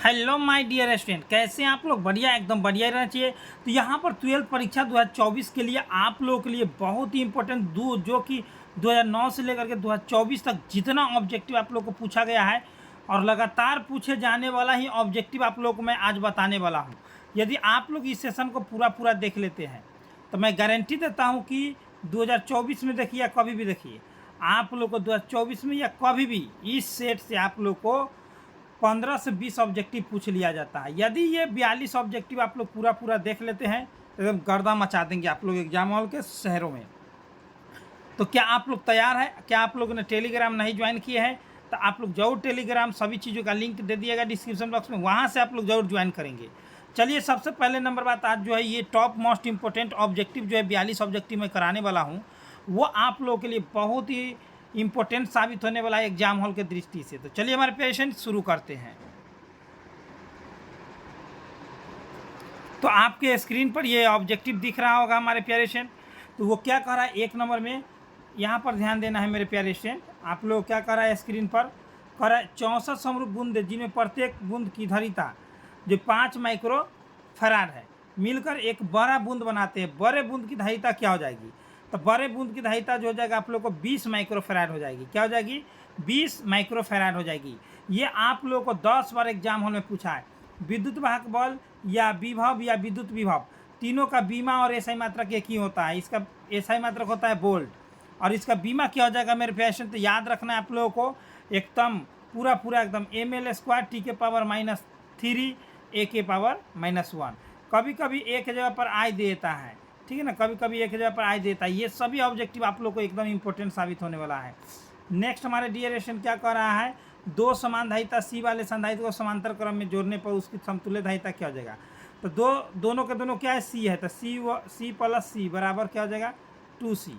Hello my dear student, कैसे हैं आप लोग? बढ़िया, एकदम बढ़िया रहना चाहिए। तो यहाँ पर 12th परीक्षा 2024 के लिए आप लोगों के लिए बहुत ही इंपॉर्टेंट जो कि 2009 से लेकर के 2024 तक जितना ऑब्जेक्टिव आप लोग को पूछा गया है और लगातार पूछे जाने वाला ही ऑब्जेक्टिव आप लोग को मैं आज बताने वाला हूँ। यदि आप लोग इस सेशन को पूरा देख लेते हैं तो मैं गारंटी देता हूँ कि 2024 में देखिए या कभी भी देखिए, आप लोग को 2024 में या कभी भी इस सेट से आप लोग को 15 से 20 ऑब्जेक्टिव पूछ लिया जाता है। यदि ये 42 ऑब्जेक्टिव आप लोग पूरा देख लेते हैं तो एकदम गर्दा मचा देंगे आप लोग एग्जाम हॉल के शहरों में। तो क्या आप लोग तैयार हैं? क्या आप लोगों ने टेलीग्राम नहीं ज्वाइन किए हैं तो आप लोग जरूर टेलीग्राम, सभी चीज़ों का लिंक दे दिएगा डिस्क्रिप्शन बॉक्स में, वहाँ से आप लोग जरूर ज्वाइन करेंगे। चलिए, सबसे पहले नंबर बात, आज जो है ये टॉप मोस्ट इंपॉर्टेंट ऑब्जेक्टिव जो है 42 ऑब्जेक्टिव मैं कराने वाला हूँ, वो आप लोगों के लिए बहुत ही इंपॉर्टेंट साबित होने वाला है एग्जाम हॉल के दृष्टि से। तो चलिए हमारे पेशेंट शुरू करते हैं। तो आपके स्क्रीन पर ये ऑब्जेक्टिव दिख रहा होगा हमारे प्यारे स्टूडेंट। तो वो क्या कर रहा है, एक नंबर में यहाँ पर ध्यान देना है मेरे प्यारे स्टूडेंट। आप लोग क्या कर रहा है स्क्रीन पर, कर रहा है 64 समरूप बूंद जिनमें प्रत्येक बूंद की धारिता जो 5 माइक्रो फराड है मिलकर एक बड़ा बूंद बनाते हैं। बड़े बूंद की धारिता क्या हो जाएगी? तो बड़े बूंद की धारिता जो हो जाएगा आप लोग को 20 माइक्रो फराड हो जाएगी। क्या हो जाएगी? 20 माइक्रो फराड हो जाएगी। ये आप लोगों को 10 बार एग्जाम हॉल में पूछा है। विद्युत वाहक बल या विभव या विद्युत विभव, तीनों का बीमा और एसआई मात्रक एक ही होता है। इसका एसआई मात्रक होता है वोल्ट और इसका बीमा क्या हो जाएगा मेरे पेशेंट? तो याद रखना है आप लोगों को एकदम पूरा एकदम ml² टी के पावर -3 ए के पावर -1। कभी कभी एक जगह पर आई देता है, ठीक है ना, कभी कभी एक जगह पर आई देता है। ये सभी ऑब्जेक्टिव आप लोग को एकदम इंपॉर्टेंट साबित होने वाला है। नेक्स्ट हमारे डियरेशन क्या कर रहा है, दो समान धारिता सी वाले संधारित्र को समांतर क्रम में जोड़ने पर उसकी समतुल्य धारिता क्या हो जाएगा? तो दोनों के दोनों क्या है, सी है, तो सी प्लस सी बराबर क्या हो जाएगा? 2C।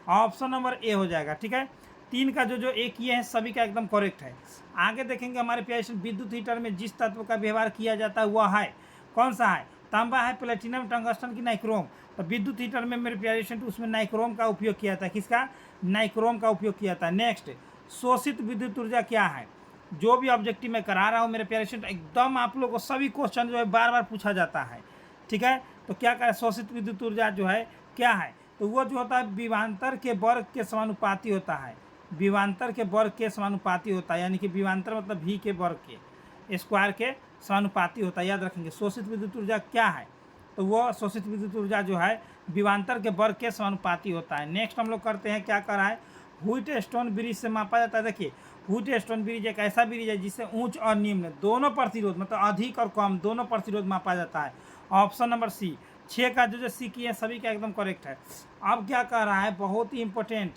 ऑप्शन नंबर ए हो जाएगा। ठीक है, तीन का जो एक ये है सभी का एकदम करेक्ट है। आगे देखेंगे हमारे प्यारे विद्युत हीटर में जिस तत्व का व्यवहार किया जाता है वह है कौन सा है? तांबा है, प्लेटिनम, टंगस्टन की नाइक्रोम। तो विद्युत हीटर में मेरे प्यारे उसमें नाइक्रोम का उपयोग किया था। किसका? नाइक्रोम का उपयोग किया था। नेक्स्ट, शोषित विद्युत ऊर्जा क्या है? जो भी ऑब्जेक्टिव मैं करा रहा हूँ मेरे प्यारे एकदम आप लोग को सभी क्वेश्चन जो है बार पूछा जाता है। ठीक है, तो क्या करें, शोषित विद्युत ऊर्जा जो है क्या है? तो वो जो होता है विभवांतर के वर्ग के समानुपाती होता है। विभवांतर के वर्ग के समानुपाती होता है, यानी कि विभवांतर मतलब भी के वर्ग के स्क्वायर के समानुपाती होता है। याद रखेंगे शोषित विद्युत ऊर्जा क्या है? तो वो शोषित विद्युत ऊर्जा जो है विभवांतर के वर्ग के समानुपाती होता है। नेक्स्ट हम लोग करते हैं, क्या कर रहा है, व्हीटस्टोन ब्रिज से मापा जाता है। देखिए, व्हीटस्टोन ब्रिज एक ऐसा ब्रिज है जिससे उच्च और निम्न दोनों प्रतिरोध, मतलब अधिक और कम दोनों प्रतिरोध मापा जाता है। Option number C. 6 का जो सी की है सभी का एकदम करेक्ट है। अब क्या कह रहा है, बहुत ही इंपॉर्टेंट,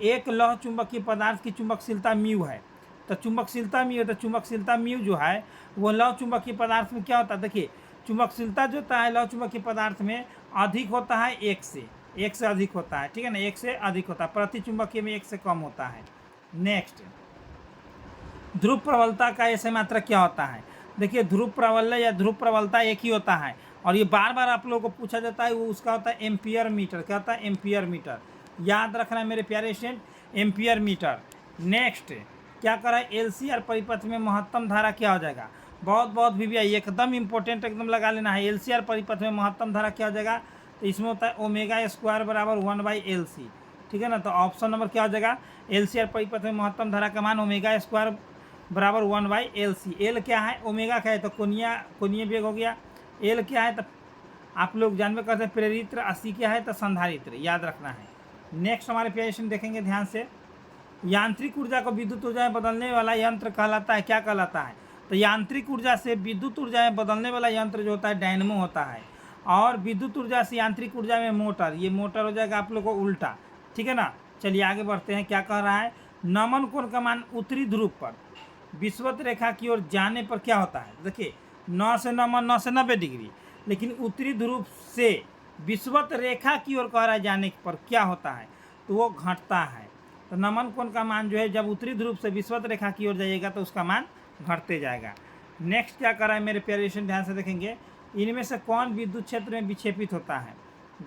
एक लौह चुंबकीय पदार्थ की चुंबकशीलता म्यू है। तो चुंबकशीलता म्यू है, तो चुंबकशीलता म्यू जो है वो लौह चुंबकीय पदार्थ में क्या होता है? देखिए, चुंबकशीलता जो होता है लौह चुंबकीय पदार्थ में अधिक होता है एक से अधिक होता है। ठीक है ना, एक से अधिक होता है, प्रति चुंबकीय में एक से कम होता है। नेक्स्ट, ध्रुव प्रबलता का ऐसे मात्रक क्या होता है? देखिए, ध्रुव प्रबलता या ध्रुव प्रबलता एक ही होता है और ये बार आप लोगों को पूछा जाता है। वो उसका होता है एम्पियर मीटर। क्या होता है? Ampere meter. याद रखना है मेरे प्यारे स्टूडेंट, एम्पियर मीटर। नेक्स्ट, क्या करा है, LCR परिपथ में महत्तम धारा क्या हो जाएगा? बहुत VVI एकदम इंपॉर्टेंट, एकदम लगा लेना है। LCR परिपथ में महत्तम धारा क्या हो जाएगा? तो इसमें होता है ω² बराबर 1/LC। ठीक है ना, तो ऑप्शन नंबर क्या हो जाएगा? LCR परिपथ में महत्तम धारा का मान ω² बराबर 1/LC। एल क्या है? ओमेगा क्या है? तो कोणीय वेग हो गया। एल क्या है? तो आप लोग जानबे करते हैं प्रेरित्र। 80 क्या है? तो संधारित्र। याद रखना है। नेक्स्ट हमारे पेशेंट देखेंगे ध्यान से, यांत्रिक ऊर्जा को विद्युत ऊर्जा में बदलने वाला यंत्र कहलाता है, क्या कहलाता है? तो यांत्रिक ऊर्जा से विद्युत ऊर्जा में बदलने वाला यंत्र जो होता है डायनमो होता है, और विद्युत ऊर्जा से यांत्रिक ऊर्जा में मोटर, ये मोटर हो जाएगा आप लोग को उल्टा। ठीक है ना, चलिए आगे बढ़ते हैं। क्या कह रहा है, नमन कोण का मान उत्तरी ध्रुव पर विषुवत रेखा की ओर जाने पर क्या होता है? देखिए, 9 से नमन 9 से 90 डिग्री, लेकिन उत्तरी ध्रुव से विषुवत रेखा की ओर कह रहा है जाने पर क्या होता है? तो वो घटता है। तो नमन कोण का मान जो है जब उत्तरी ध्रुव से विषुवत रेखा की ओर जाइएगा तो उसका मान घटते जाएगा। नेक्स्ट क्या कर रहा है मेरे प्यारे स्टूडेंट, ध्यान से देखेंगे, इनमें से कौन विद्युत क्षेत्र में विक्षेपित होता है?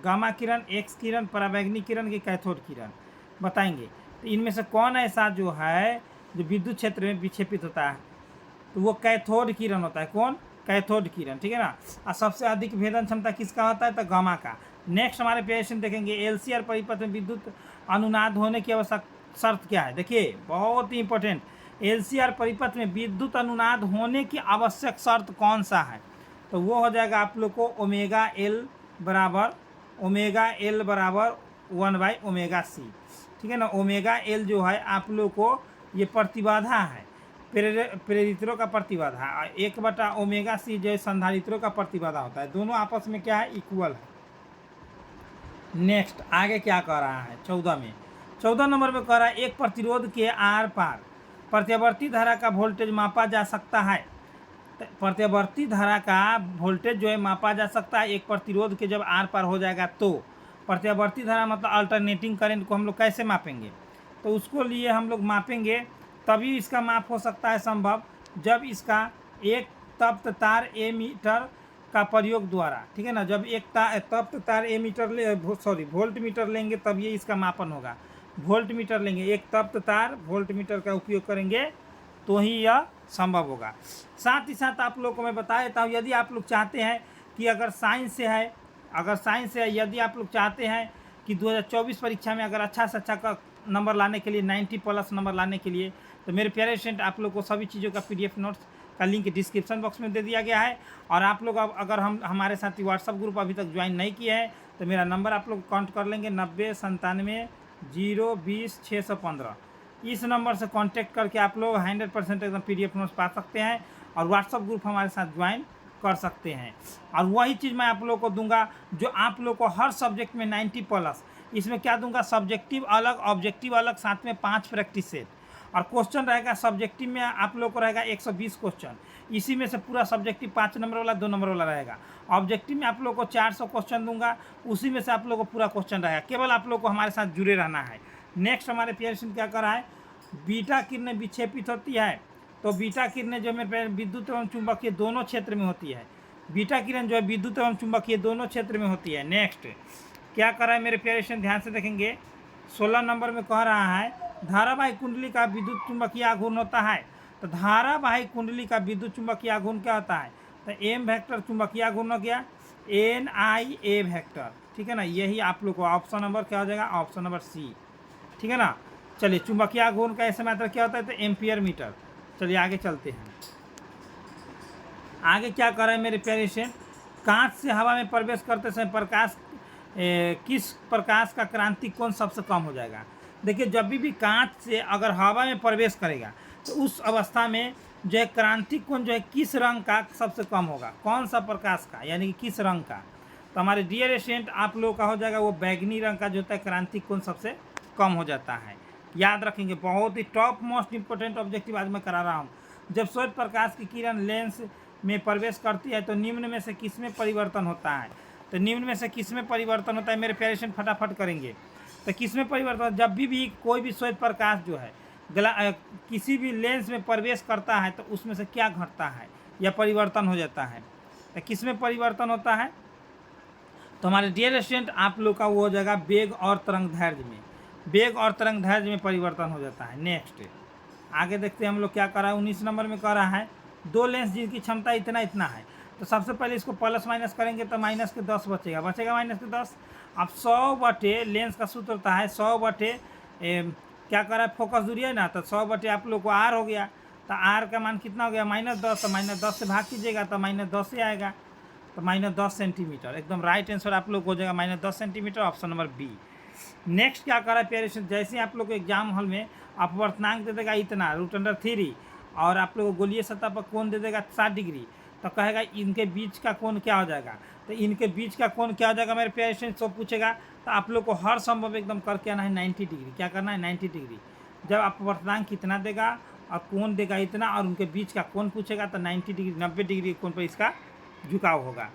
गामा किरण, एक्स किरण, पराबैंगनी किरण की कैथोड किरण, बताएंगे। तो इनमें से कौन ऐसा जो है जो विद्युत क्षेत्र में विक्षेपित होता है? तो वो कैथोड किरण होता है। कौन? कैथोड किरण, ठीक है ना। और सबसे अधिक भेदन क्षमता किसका होता है? तो गामा का। नेक्स्ट हमारे पेशेंट देखेंगे एलसीआर परिपथ में विद्युत अनुनाद होने की आवश्यक शर्त क्या है। देखिए बहुत ही इंपॉर्टेंट, एलसीआर परिपथ में विद्युत अनुनाद होने की आवश्यक शर्त कौन सा है? तो वो हो जाएगा आप लोग को ओमेगा एल बराबर 1/ओमेगा सी, ठीक है ना। ओमेगा एल जो है आप लोग को ये प्रतिबाधा है, प्रेरित्रों का प्रतिबाधा, और 1/ओमेगा सी जो है संधारित्रों का प्रतिबाधा होता है। दोनों आपस में क्या है? इक्वल है। नेक्स्ट आगे क्या कह रहा है 14 में, 14 नंबर में कह रहा है एक प्रतिरोध के आर पार प्रत्यावर्ती धारा का वोल्टेज मापा जा सकता है। प्रत्यावर्ती धारा का वोल्टेज जो है मापा जा सकता है एक प्रतिरोध के जब आर पार हो जाएगा। तो प्रत्यावर्ती धारा मतलब अल्टरनेटिंग करंट को हम लोग कैसे मापेंगे? तो उसको लिए हम लोग मापेंगे, तभी इसका माप हो सकता है संभव जब इसका एक तप्त तार एमीटर का प्रयोग द्वारा, ठीक है ना। जब एक तप्त तार एमीटर वोल्ट मीटर लेंगे तब ये इसका मापन होगा। वोल्ट मीटर लेंगे, एक तप्त तार वोल्ट मीटर का उपयोग करेंगे तो ही यह संभव होगा। साथ ही साथ आप लोग को मैं बता देता हूँ, यदि आप लोग चाहते हैं कि अगर साइंस से है यदि आप लोग चाहते हैं कि 2024 परीक्षा में अगर अच्छा से अच्छा का नंबर लाने के लिए 90+ नंबर लाने के लिए, तो मेरे प्यारे स्टूडेंट आप लोग को सभी चीज़ों का PDF नोट्स का लिंक डिस्क्रिप्शन बॉक्स में दे दिया गया है। और आप लोग अब अगर हमारे साथ व्हाट्सअप ग्रुप अभी तक ज्वाइन नहीं किए हैं तो मेरा नंबर आप लोग काउंट कर लेंगे 9097 020 615। इस नंबर से कांटेक्ट करके आप लोग 100% एकदम PDF नोट्स पा सकते हैं और व्हाट्सअप ग्रुप हमारे साथ ज्वाइन कर सकते हैं। और वही चीज़ मैं आप लोग को दूंगा जो आप लोग को हर सब्जेक्ट में 90+, इसमें क्या दूंगा? सब्जेक्टिव अलग, ऑब्जेक्टिव अलग, साथ में 5 प्रैक्टिस सेट। और क्वेश्चन रहेगा सब्जेक्टिव में आप लोग को रहेगा 120 क्वेश्चन, इसी में से पूरा सब्जेक्टिव 5 नंबर वाला 2 नंबर वाला रहेगा। ऑब्जेक्टिव में आप लोग को 400 क्वेश्चन दूंगा, उसी में से आप लोग को पूरा क्वेश्चन रहेगा। केवल आप लोग को हमारे साथ जुड़े रहना है। नेक्स्ट हमारे पेशेंट क्या कर रहा है? बीटा किरणें विक्षेपित होती है, तो बीटा किरणें जो मेरे विद्युत एवं चुंबकीय दोनों क्षेत्र में होती है। बीटा किरण जो है विद्युत एवं चुंबकीय दोनों क्षेत्र में होती है। नेक्स्ट क्या कर रहा है मेरे पेशेंट, ध्यान से देखेंगे 16 नंबर में कह रहा है धारावाहिक कुंडली का विद्युत चुंबकीय आघूर्ण होता है। तो धारावाहिक कुंडली का विद्युत चुंबकीय आघूर्ण क्या होता है? तो M वेक्टर चुंबकीय आघूर्ण हो गया, NIA वेक्टर, ठीक है ना। यही आप लोग को ऑप्शन नंबर क्या हो जाएगा? ऑप्शन नंबर C, ठीक है ना। चलिए चुंबकीय आघूर्ण का ऐसे मात्रा क्या होता है? तो एम्पियर मीटर। चलिए आगे चलते हैं। आगे क्या कर रहे हैं मेरे प्यारे से, कांच से हवा में प्रवेश करते समय किस प्रकाश का क्रांतिक कोण सबसे कम हो जाएगा? देखिए जब भी कांच से अगर हवा में प्रवेश करेगा तो उस अवस्था में जो है क्रांतिक कोण जो है किस रंग का सबसे कम होगा? कौन सा प्रकाश का, यानी कि किस रंग का? तो हमारे डियर स्टूडेंट आप लोग का हो जाएगा वो बैगनी रंग का जो होता है क्रांतिक कोण सबसे कम हो जाता है। याद रखेंगे, बहुत ही टॉप मोस्ट इंपॉर्टेंट ऑब्जेक्टिव आज मैं करा रहा हूँ। जब श्वेत प्रकाश की किरण लेंस में प्रवेश करती है तो निम्न में से किस में परिवर्तन होता है? तो निम्न में से किस में परिवर्तन होता है मेरे प्यारे स्टूडेंट? फटाफट करेंगे। तो किस में परिवर्तन? जब भी कोई भी श्वेत प्रकाश जो है किसी भी लेंस में प्रवेश करता है तो उसमें से क्या घटता है या परिवर्तन हो जाता है? तो किस में परिवर्तन होता है? तो हमारे डियर स्टूडेंट आप लोग का वो हो जाएगा वेग और तरंग दैर्ध्य में, वेग और तरंग दैर्ध्य में परिवर्तन हो जाता है। नेक्स्ट आगे देखते हैं हम लोग क्या कर रहा है। 19 नंबर में कह रहा है दो लेंस जिनकी क्षमता इतना इतना है, तो सबसे पहले इसको प्लस माइनस करेंगे तो माइनस के 10 बचेगा माइनस के 10। अब 100 बटे लेंस का सूत्र होता है 100 बटे क्या कर रहा है? फोकस दूरी है ना, तो 100 बटे आप लोग को R हो गया। तो R का मान कितना हो गया? -10। तो -10 से भाग कीजिएगा तो -10 से आएगा, तो -10 सेंटीमीटर। एकदम राइट आंसर आप लोग हो जाएगा -10 centimetre, option number B। Next क्या कर रहा है प्यारे से, जैसे आप लोग को एग्जाम हॉल में अपवर्तनांक दे देगा इतना √3 और आप लोग को गोलीय सतह पर कोण दे देगा 60 डिग्री, तो कहेगा इनके बीच का कोण क्या हो जाएगा? तो इनके बीच का कोण क्या हो जाएगा मेरे प्यारे स्टूडेंट? सब पूछेगा तो आप लोग को हर संभव एकदम करके आना है 90 डिग्री। क्या करना है? 90 डिग्री। जब अपवर्तनांक कितना देगा और कोण देगा इतना और उनके बीच का कोण पूछेगा तो 90 डिग्री 90 डिग्री कोण पर इसका झुकाव होगा।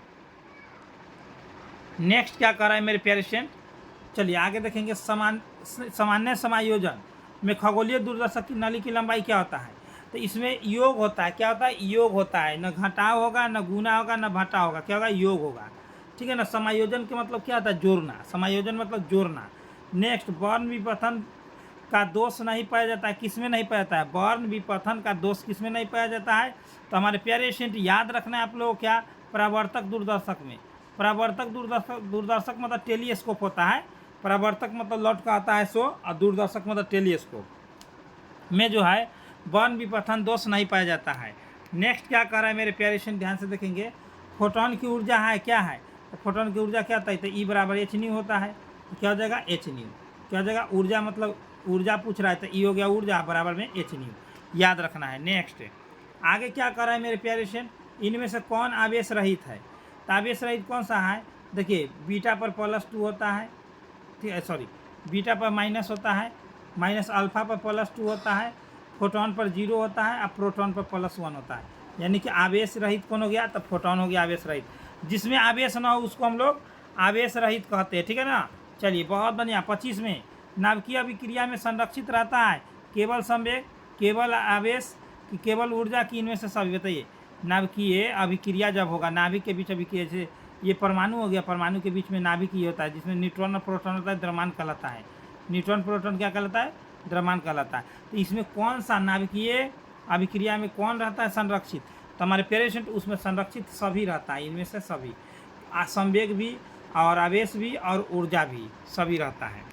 नेक्स्ट क्या कर रहा है मेरे प्यारे स्टूडेंट, चलिए आगे देखेंगे। सामान्य समायोजन में खगोलीय दूरदर्शक की नली की लंबाई क्या होता है? तो इसमें योग होता है। क्या होता है? योग होता है। न घटाव होगा, न गुना होगा, न घटा होगा, क्या होगा? योग होगा, ठीक है ना। समायोजन के मतलब क्या होता है? जोड़ना। समायोजन मतलब जोड़ना। नेक्स्ट बर्न विवर्तन का दोष नहीं पाया जाता है, किसमें नहीं पाया जाता है, वर्ण विपथन का दोष किसमें नहीं पाया जाता है। तो हमारे प्यारे स्टूडेंट याद रखना है आप लोगों को क्या, परावर्तक दूरदर्शक में। परावर्तक दूरदर्शक मतलब टेलीस्कोप होता है। परावर्तक मतलब लौट का आता है सो, और दूरदर्शक मतलब टेलीस्कोप में जो है वर्ण विपथन दोष नहीं पाया जाता है। नेक्स्ट क्या कर रहा है मेरे प्यारे स्टूडेंट, ध्यान से देखेंगे। फोटोन की ऊर्जा है क्या है, तो फोटोन की ऊर्जा क्या होता है, तो ई बराबर एच न्यू होता है। तो क्या हो जाएगा, एच न्यू। क्या हो जाएगा, ऊर्जा मतलब ऊर्जा पूछ रहा है, तो ई हो गया ऊर्जा बराबर में एच न्यू, याद रखना है। नेक्स्ट आगे क्या कर रहा है मेरे प्यारे स्टूडेंट, इनमें से कौन आवेश रहित है। तो आवेश रहित कौन सा है, देखिए बीटा पर +2 होता है, ठीक है, सॉरी बीटा पर माइनस होता है, माइनस अल्फा पर +2 होता है, फोटोन पर 0 होता है, और प्रोटॉन पर +1 होता है। यानी कि आवेश रहित कौन हो गया, तो फोटोन हो गया आवेश रहित। जिसमें आवेश ना हो उसको हम लोग आवेश रहित कहते हैं, ठीक है ना। चलिए बहुत बढ़िया। 25 में नाभिकीय अभिक्रिया में संरक्षित रहता है केवल संवेग, केवल आवेश कि केवल ऊर्जा की, इनमें से सभी बताइए। नाभिकीय अभिक्रिया जब होगा, नाभिक के बीच अभिक्रिया, जैसे ये परमाणु हो गया, परमाणु के बीच में नाभिकीय होता है, जिसमें न्यूट्रॉन और प्रोटॉन होता है, द्रव्यमान कहलाता है। न्यूट्रॉन प्रोटॉन क्या कहलाता है, द्रव्यमान कहलाता है। तो इसमें कौन सा नाभिकीय अभिक्रिया में कौन रहता है संरक्षित, तो हमारे पेरेंट उसमें संरक्षित सभी रहता है, इनमें से सभी, संवेग भी और आवेश भी और ऊर्जा भी सभी रहता है।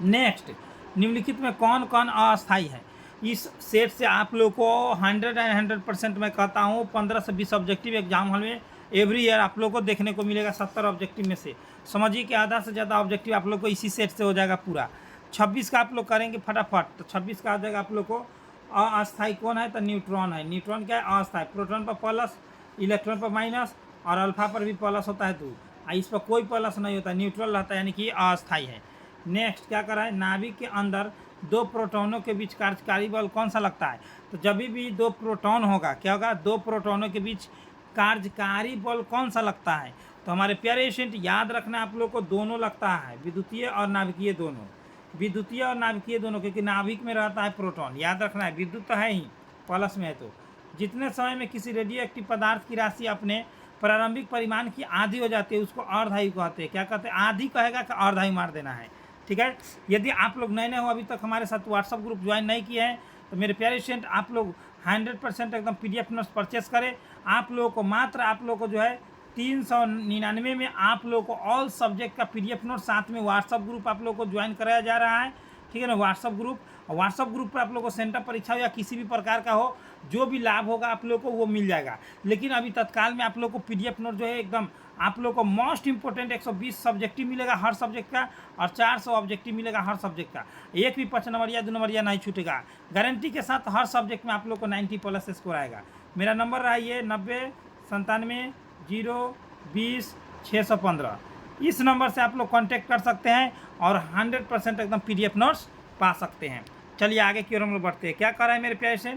नेक्स्ट, निम्नलिखित में कौन कौन अस्थायी है। इस सेट से आप लोग को 100% मैं कहता हूँ 15 से 20 ऑब्जेक्टिव एग्जाम हॉल में एवरी ईयर आप लोग को देखने को मिलेगा। 70 ऑब्जेक्टिव में से समझिए कि आधा से ज़्यादा ऑब्जेक्टिव आप लोग को इसी सेट से हो जाएगा पूरा। 26 का आप लोग करेंगे फटाफट, तो 26 का आ जाएगा आप लोग को। अस्थायी कौन है, तो न्यूट्रॉन है। न्यूट्रॉन क्या है, अस्थायी। प्रोटॉन पर प्लस, इलेक्ट्रॉन पर माइनस, और अल्फा पर भी प्लस होता है 2, इस पर कोई प्लस नहीं होता, न्यूट्रल रहता है, यानी कि अस्थायी है। नेक्स्ट क्या कर रहा है, नाभिक के अंदर दो प्रोटॉनों के बीच कार्यकारी बल कौन सा लगता है। तो जब भी दो प्रोटॉन होगा क्या होगा, दो प्रोटॉनों के बीच कार्यकारी बल कौन सा लगता है। तो हमारे प्यारे स्टूडेंट याद रखना आप लोग को, दोनों लगता है, विद्युतीय और नाभिकीय दोनों। विद्युतीय और नाभिकीय दोनों, क्योंकि नाभिक में रहता है प्रोटॉन, याद रखना है। विद्युत तो है ही, प्लस में है। तो जितने समय में किसी रेडियो एक्टिव पदार्थ की राशि अपने प्रारंभिक परिमाण की आधी हो जाती है उसको अर्धायु कहते हैं। क्या कहते हैं, आधी कहेगा कि अर्धायु मार देना है, ठीक है। यदि आप लोग नए नए हो, अभी तक हमारे साथ व्हाट्सअप ग्रुप ज्वाइन नहीं किए हैं, तो मेरे प्यारे स्टूडेंट आप लोग 100% एकदम PDF नोट्स परचेस करें। आप लोगों को मात्र आप लोगों को जो है 399 में आप लोगों को ऑल सब्जेक्ट का PDF नोट, साथ में व्हाट्सअप ग्रुप आप लोगों को ज्वाइन कराया जा रहा है, ठीक है ना। व्हाट्सअप ग्रुप पर आप लोगों को सेंटर परीक्षा हो या किसी भी प्रकार का हो, जो भी लाभ होगा आप लोगों को वो मिल जाएगा। लेकिन अभी तत्काल में आप लोगों को PDF नोट जो है एकदम आप लोगों को मोस्ट इंपॉर्टेंट 120 सब्जेक्टिव मिलेगा हर सब्जेक्ट का, और 400 ऑब्जेक्टिव मिलेगा हर सब्जेक्ट का। एक भी 5 नंबर या 2 नंबर या नहीं छूटेगा, गारंटी के साथ। हर सब्जेक्ट में आप लोग को 90+ स्कोर आएगा। मेरा नंबर रहा ये 9097020615। इस नंबर से आप लोग कांटेक्ट कर सकते हैं और 100% एकदम PDF नोट्स पा सकते हैं। चलिए आगे की ओर हम लोग बढ़ते हैं। क्या कर रहा है मेरे प्यारे से,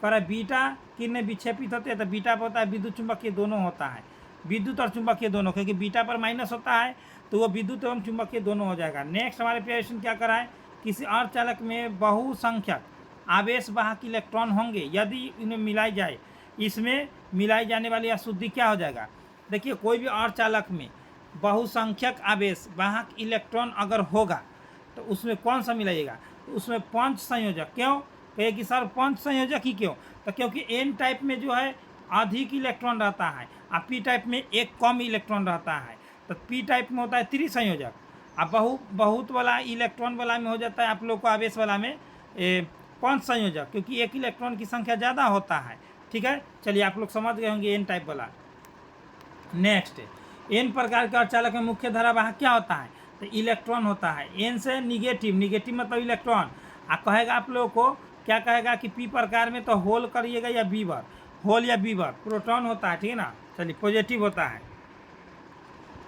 कर रहा है बीटा किरणें विक्षेपित होते हैं। तो बीटा पर होता है विद्युत चुंबकीय दोनों होता है, विद्युत और चुंबकीय दोनों, क्योंकि बीटा पर माइनस होता है तो वो विद्युत एवं चुंबकीय दोनों हो जाएगा। नेक्स्ट हमारे प्यारे क्या कर रहा है, किसी अर्धचालक में बहुसंख्यक आवेश वाहक इलेक्ट्रॉन होंगे, यदि इन्हें मिलाई जाए, इसमें मिलाई जाने वाली अशुद्धि क्या हो जाएगा। देखिए कोई भी अर्धचालक में बहुसंख्यक आवेश वाहक इलेक्ट्रॉन अगर होगा तो उसमें कौन सा मिलाइएगा, तो उसमें पंच संयोजक। क्यों कहे कि सर पंच संयोजक ही क्यों, तो क्योंकि एन टाइप में जो है अधिक इलेक्ट्रॉन रहता है और पी टाइप में एक कम इलेक्ट्रॉन रहता है। तो पी टाइप में होता है त्रिसंयोजक, अब बहुत वाला इलेक्ट्रॉन वाला में हो जाता है आप लोग को आवेश वाला में पंच संयोजक, क्योंकि एक इलेक्ट्रॉन की संख्या ज़्यादा होता है, ठीक है। चलिए आप लोग समझ गए होंगे एन टाइप वाला। नेक्स्ट, एन प्रकार के अर्धचालक में मुख्य धारा वाहक क्या होता है, तो इलेक्ट्रॉन होता है। एन से निगेटिव, निगेटिव मतलब इलेक्ट्रॉन। आप कहेगा आप लोगों को क्या कहेगा कि पी प्रकार में तो होल करिएगा या बीवर, होल या बीवर, प्रोटॉन होता है, ठीक है ना। चलिए पॉजिटिव होता है।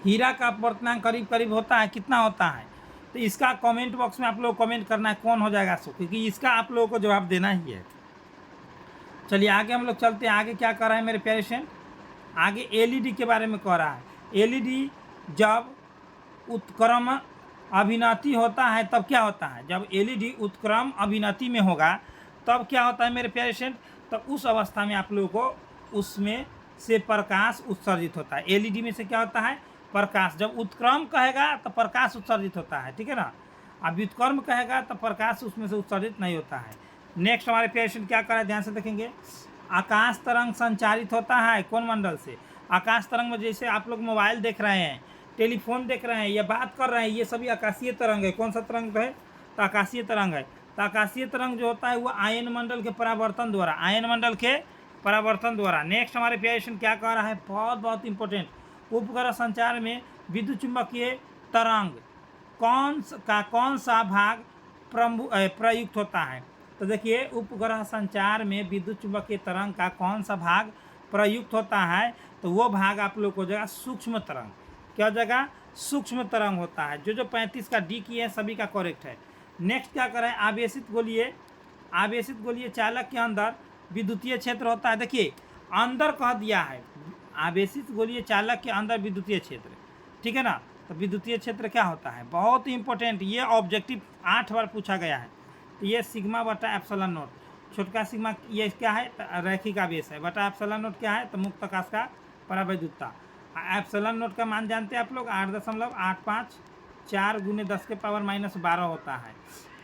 हीरा का अपवर्तनांक करीब करीब होता है, कितना होता है, तो इसका कमेंट बॉक्स में आप लोग कमेंट करना है कौन हो जाएगा सो, क्योंकि इसका आप लोगों को जवाब देना ही है। चलिए आगे हम लोग चलते हैं। आगे क्या कर रहा है मेरे प्यारे फ्रेंड, आगे एलईडी के बारे में कह रहा है। एलईडी जब उत्क्रम अभिनति होता है तब क्या होता है, जब एलईडी उत्क्रम अभिनति में होगा तब क्या होता है मेरे प्यारे फ्रेंड, तो उस अवस्था में आप लोगों को उसमें से प्रकाश उत्सर्जित होता है। एलईडी में से क्या होता है, प्रकाश। जब उत्क्रम कहेगा तो प्रकाश उत्सर्जित होता है, ठीक है ना। अब व्युत्क्रम कहेगा तो प्रकाश उसमें से उत्सर्जित नहीं होता है। नेक्स्ट हमारे पेशेंट क्या कर रहे हैं, ध्यान से देखेंगे। आकाश तरंग संचारित होता है कौन मंडल से? आकाश तरंग में जैसे आप लोग मोबाइल देख रहे हैं, टेलीफोन देख रहे हैं या बात कर रहे हैं, ये सभी आकाशीय तरंग है। कौन सा तरंग है? तो आकाशीय तरंग है। तो आकाशीय तरंग जो होता है वो आयन मंडल के परावर्तन द्वारा, आयन मंडल के परावर्तन द्वारा। नेक्स्ट हमारे पेशेंट क्या कह रहा है, बहुत इंपॉर्टेंट, उपग्रह संचार में विद्युत चुंबकीय तरंग कौन सा भाग प्रयुक्त होता है? तो देखिए, उपग्रह संचार में विद्युत चुंबकीय तरंग का कौन सा भाग प्रयुक्त होता है? तो वो भाग आप लोग को हो जाएगा सूक्ष्म तरंग। क्या हो जाएगा? सूक्ष्म तरंग होता है। जो 35 का डी की है सभी का करेक्ट है। नेक्स्ट क्या करें, आवेशित गोलीय चालक के अंदर विद्युतीय क्षेत्र होता है। देखिए अंदर कह दिया है, आवेशित गोलीय चालक के अंदर विद्युतीय क्षेत्र, ठीक है ना। तो विद्युतीय क्षेत्र क्या होता है, बहुत ही इंपॉर्टेंट, ये ऑब्जेक्टिव 8 बार पूछा गया है। तो ये सिग्मा बटा एप्सिलॉन नोट, छोटका सिग्मा ये क्या है, रैखिक आवेश है, बटा एप्सिलॉन नोट क्या है, तो मुक्त आकाश का परावैद्युतता। एप्सिलॉन नोट का मान जानते हैं आप लोग, 8.854 × 10⁻12 होता है।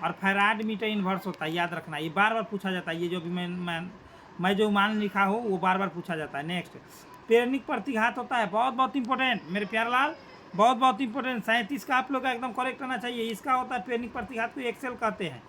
और फैराड मीटर इन्वर्स होता है, याद रखना, ये बार बार पूछा जाता है। ये जो भी मैं जो मान लिखा हो वो बार बार पूछा जाता है। नेक्स्ट, प्रेरणिक प्रतिघात होता है, बहुत इंपॉर्टेंट मेरे प्यारे लाल, बहुत इंपॉर्टेंट। 37 का आप लोग का एकदम करेक्ट आना चाहिए। इसका होता है प्रेरणिक प्रतिघात को एक्सएल कहते हैं।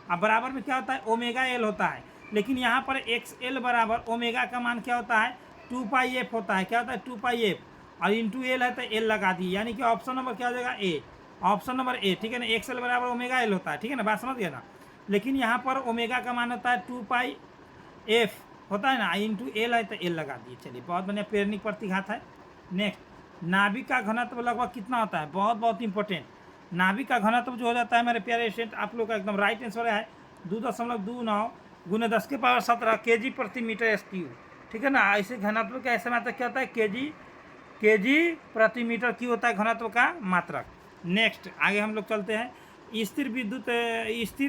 अब बराबर में क्या होता है, ओमेगा एल होता है। लेकिन यहाँ पर एक्सएल बराबर ओमेगा का मान क्या होता है, 2πf होता है। क्या होता है, 2πf, और इंटू एल है तो एल लगा दिए, यानी कि ऑप्शन नंबर क्या हो जाएगा, ए, ऑप्शन नंबर ए, ठीक है ना। एक्सएल बराबर ओमेगा एल होता है, ठीक है ना, बात समझ गया ना। लेकिन यहाँ पर ओमेगा का मान होता है 2πf होता है ना, इंटू एल है तो एल लगा दिए। चलिए, बहुत बढ़िया, प्रेरणिक प्रतिघात है। नेक्स्ट, नाभिक का घनत्व लगभग कितना होता है, बहुत इंपॉर्टेंट। नाभिक का घनत्व जो हो जाता है मेरे प्यारे स्टूडेंट, आप लोग का एकदम राइट आंसर है 2.29 × 10⁻17 kg प्रति मीटर स्क्वायर, ठीक है ना। ऐसे घनत्व का ऐसे मात्रक क्या होता है, kg प्रति मीटर क्यों होता है घनत्व का मात्रक। नेक्स्ट आगे हम लोग चलते हैं। स्थिर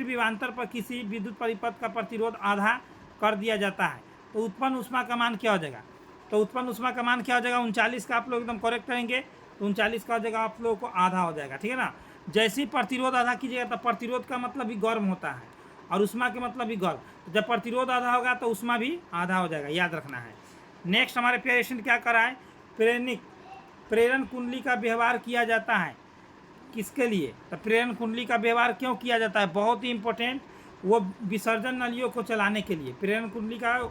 विभवांतर पर किसी विद्युत परिपथ का प्रतिरोध आधा कर दिया जाता है तो उत्पन्न ऊष्मा का मान क्या हो जाएगा, तो उत्पन्न ऊष्मा का मान क्या हो जाएगा, 39 का आप लोग एकदम करेक्ट रहेंगे। तो 39 का हो जाएगा आप लोगों को आधा हो जाएगा, ठीक है ना। जैसे ही प्रतिरोध आधा कीजिएगा तो प्रतिरोध का मतलब भी गर्म होता है और ऊष्मा के मतलब भी गर्म। तो जब प्रतिरोध आधा होगा तो ऊष्मा भी आधा हो जाएगा, याद रखना है। नेक्स्ट हमारे पेशेंट क्या करा है, प्रेरण कुंडली का व्यवहार किया जाता है किसके लिए, तो प्रेरण कुंडली का व्यवहार क्यों किया जाता है, बहुत ही इंपॉर्टेंट, वो विसर्जन नलियों को चलाने के लिए। प्रेरण कुंडली का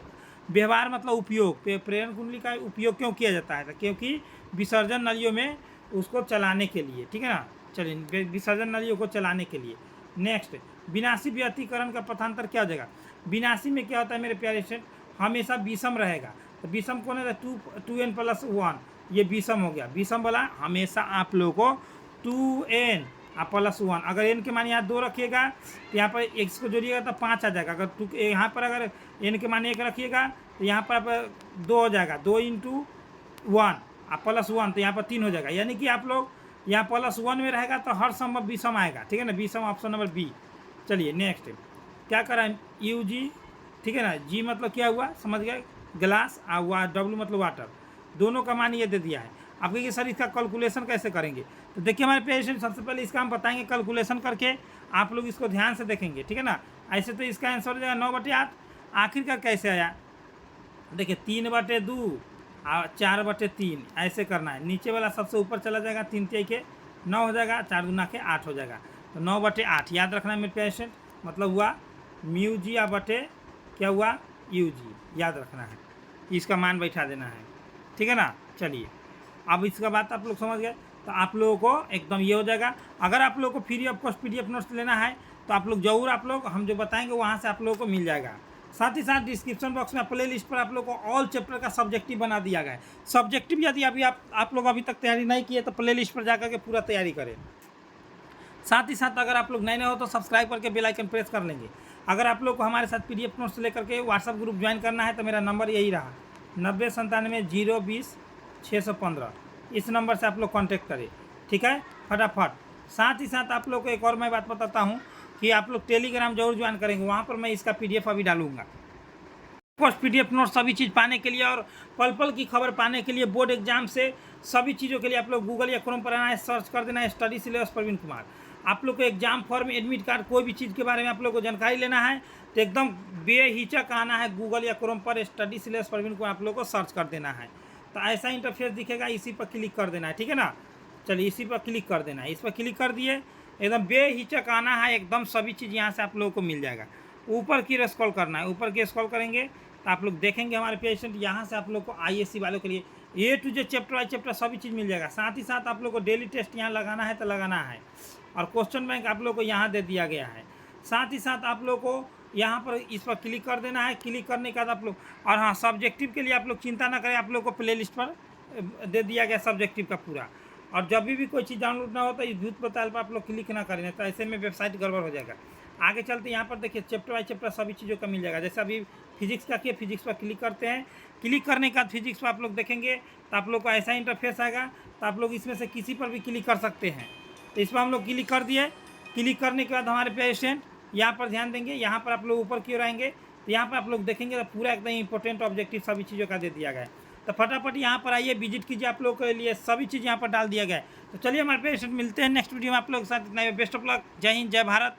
व्यवहार मतलब उपयोग, प्रेरण कुंडली का उपयोग क्यों किया जाता है, तो क्योंकि विसर्जन नलियों में उसको चलाने के लिए, ठीक है ना। चलिए, विसर्जन नलियों को चलाने के लिए। नेक्स्ट, विनाशी व्यतिकरण का पथांतर क्या हो जाएगा, विनाशी में क्या होता है मेरे प्यारे स्टूडेंट, हमेशा विषम रहेगा। तो विषम कौन है, 2n+1, ये विषम हो गया। विषम वाला हमेशा आप लोगों को 2n+1, अगर n के मान यहाँ 2 रखिएगा तो यहाँ पर x को जोड़िएगा तो 5 आ जाएगा। अगर यहाँ पर अगर n के मान 1 रखिएगा तो यहाँ पर आप 2 हो जाएगा, 2 × 1 +1, तो यहाँ पर 3 हो जाएगा। यानी कि आप लोग यहाँ +1 में रहेगा तो हर संभव विषम आएगा, ठीक है ना, विषम ऑप्शन नंबर बी। चलिए नेक्स्ट क्या करा है, UG, ठीक है ना, G मतलब क्या हुआ समझ गए, ग्लास, और W मतलब वाटर, दोनों का मान ये दे दिया है। आप कहिए सर इसका कैलकुलेशन कैसे करेंगे, तो देखिए हमारे पेशेंट सबसे पहले इसका हम बताएंगे कैलकुलेशन करके, आप लोग इसको ध्यान से देखेंगे, ठीक है ना। ऐसे तो इसका आंसर हो जाएगा 9/8। आखिरकार कैसे आया, देखिए 3/2 और 4/3 ऐसे करना है। नीचे वाला सबसे ऊपर चला जाएगा, 3 × 3 के 9 हो जाएगा, 4 × 2 के 8 हो जाएगा। तो 9/8 याद रखना है मेरे पेशेंट, मतलब हुआ μg या बटे क्या हुआ UG, याद रखना है, इसका मान बैठा देना है, ठीक है ना। चलिए, अब इसका बात आप लोग समझ गए, तो आप लोगों को एकदम ये हो जाएगा। अगर आप लोगों को free of cost PDF notes लेना है तो आप लोग जरूर, आप लोग हम जो बताएंगे वहाँ से आप लोगों को मिल जाएगा। साथ ही साथ डिस्क्रिप्शन बॉक्स में प्ले लिस्ट पर आप लोग को ऑल चैप्टर का सब्जेक्टिव बना दिया गया है। सब्जेक्टिव यदि अभी आप लोग अभी तक तैयारी नहीं किए तो प्ले लिस्ट पर जाकर के पूरा तैयारी करें। साथ ही साथ अगर आप लोग नए हो तो सब्सक्राइब करके बेल आइकन प्रेस कर लेंगे। अगर आप लोग को हमारे साथ PDF नोट्स लेकर के व्हाट्सअप ग्रुप ज्वाइन करना है तो मेरा नंबर यही रहा, 9097 020 615, इस नंबर से आप लोग कांटेक्ट करें, ठीक है, फटाफट। साथ ही साथ आप लोग को एक और मैं बात बताता हूँ कि आप लोग टेलीग्राम जरूर ज्वाइन करेंगे, वहाँ पर मैं इसका PDF अभी डालूंगा। PDF नोट सभी चीज़ पाने के लिए और पल पल की खबर पाने के लिए, बोर्ड एग्जाम से सभी चीज़ों के लिए आप लोग गूगल या क्रोम पर आना है, सर्च कर देना है स्टडी सिलेबस प्रवीण कुमार। आप लोग को एग्जाम फॉर्म, एडमिट कार्ड, कोई भी चीज़ के बारे में आप लोग को जानकारी लेना है तो एकदम बेहिचक आना है गूगल या क्रोम पर study/Praveen को आप लोग को सर्च कर देना है। तो ऐसा इंटरफेस दिखेगा, इसी पर क्लिक कर देना है, ठीक है ना। चलिए इसी पर क्लिक कर देना है, इस पर क्लिक कर दिए, एकदम बेहिचक आना है, एकदम सभी चीज़ यहाँ से आप लोगों को मिल जाएगा। ऊपर की स्क्रॉल करना है, ऊपर की स्क्रॉल करेंगे तो आप लोग देखेंगे हमारे पेशेंट यहाँ से आप लोग को ISC वालों के लिए A to Z chapter wise chapter सभी चीज़ मिल जाएगा। साथ ही साथ आप लोग को डेली टेस्ट यहाँ लगाना है तो लगाना है, और क्वेश्चन बैंक आप लोग को यहाँ दे दिया गया है। साथ ही साथ आप लोग को यहाँ पर इस पर क्लिक कर देना है। क्लिक करने के बाद आप लोग, और हाँ, सब्जेक्टिव के लिए आप लोग चिंता ना करें, आप लोग को प्ले लिस्ट पर दे दिया गया सब्जेक्टिव का पूरा। और जब भी कोई चीज़ डाउनलोड ना हो तो इस भूत बताल पर आप लोग क्लिक ना करें, तो ऐसे में वेबसाइट गड़बड़ हो जाएगा। आगे चलते यहाँ पर देखिए चैप्टर वाइज चैप्टर सभी चीज़ों का मिल जाएगा। जैसे अभी फिजिक्स का किया, फिजिक्स पर क्लिक करते हैं। क्लिक करने के बाद फिजिक्स पर आप लोग देखेंगे तो आप लोग को ऐसा इंटरफेस आएगा, तो आप लोग इसमें से किसी पर भी क्लिक कर सकते हैं। तो इस पर हम लोग क्लिक कर दिए। क्लिक करने के बाद हमारे पेशेंट यहाँ पर ध्यान देंगे, यहाँ पर आप लोग ऊपर की ओर आएंगे तो यहाँ पर आप लोग देखेंगे तो पूरा एकदम इंपॉर्टेंट ऑब्जेक्टिव सभी चीज़ों का दे दिया गया है। तो फटाफट यहाँ पर आइए, विजिट कीजिए, आप लोग के लिए सभी चीज़ यहाँ पर डाल दिया गया है। तो चलिए हमारे पेशेंट मिलते हैं नेक्स्ट वीडियो में आप लोग के साथ। इतना बेस्ट ऑफ लक, जय हिंद, जय भारत।